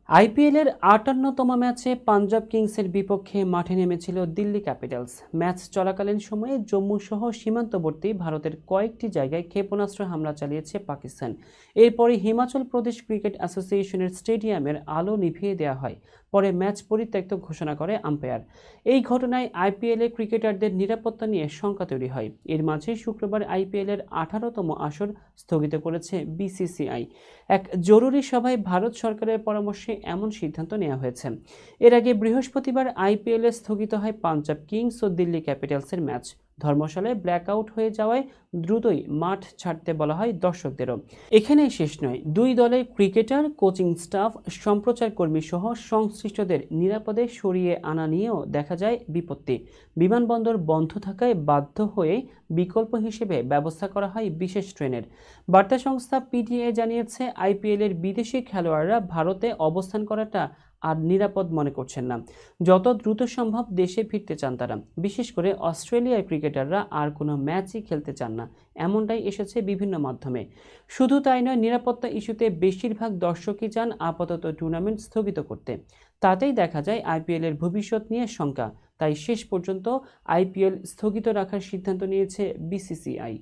আইপিএলের ৫৮তম ম্যাচে পাঞ্জাব কিংসের বিপক্ষে মাঠে নেমেছিল দিল্লি ক্যাপিটালস। ম্যাচ চলাকালীন সময়ে জম্মুসহ সীমান্তবর্তী ভারতের কয়েকটি জায়গায় ক্ষেপণাস্ত্র হামলা চালিয়েছে পাকিস্তান। এরপরে হিমাচল প্রদেশ ক্রিকেট অ্যাসোসিয়েশনের স্টেডিয়ামের আলো নিভিয়ে দেওয়া হয়। পরে ম্যাচ পরিত্যক্ত ঘোষণা করে আম্পায়ার। এই ঘটনায় আইপিএলে ক্রিকেটারদের নিরাপত্তা নিয়ে শঙ্কা তৈরি হয়। এর মাঝে শুক্রবার আইপিএলের ১৮তম আসর স্থগিত করেছে বিসিসিআই। এক জরুরি সভায় ভারত সরকারের পরামর্শে এমন সিদ্ধান্ত নেওয়া হয়েছে। এর আগে বৃহস্পতিবার আইপিএলে স্থগিত হয় পাঞ্জাব কিংস ও দিল্লি ক্যাপিটালসের ম্যাচ। ধর্মশালায় ব্ল্যাকআউট হয়ে যাওয়ায় দ্রুতই মাঠ ছাড়তে বলা হয় দর্শকদেরও। এখানেই শেষ নয়, দুই দলের ক্রিকেটার, কোচিং স্টাফ, সম্প্রচার কর্মী সহ সংশ্লিষ্টদের নিরাপদে সরিয়ে আনা নিয়েও দেখা যায় বিপত্তি। বিমানবন্দর বন্ধ থাকায় বাধ্য হয়ে বিকল্প হিসেবে ব্যবস্থা করা হয় বিশেষ ট্রেনের। বার্তা সংস্থা পিটিএ জানিয়েছে, আইপিএলের বিদেশি খেলোয়াড়রা ভারতে অবস্থান করাটা আর নিরাপদ মনে করছেন না। যত দ্রুত সম্ভব দেশে ফিরতে চান তারা। বিশেষ করে অস্ট্রেলিয়ার ক্রিকেটাররা আর কোনো ম্যাচই খেলতে চান না, এমনটাই এসেছে বিভিন্ন মাধ্যমে। শুধু তাই নয়, নিরাপত্তা ইস্যুতে বেশিরভাগ দর্শকই চান আপাতত টুর্নামেন্ট স্থগিত করতে। তাতেই দেখা যায় আইপিএলের ভবিষ্যৎ নিয়ে শঙ্কা। তাই শেষ পর্যন্ত আইপিএল স্থগিত রাখার সিদ্ধান্ত নিয়েছে বিসিসিআই।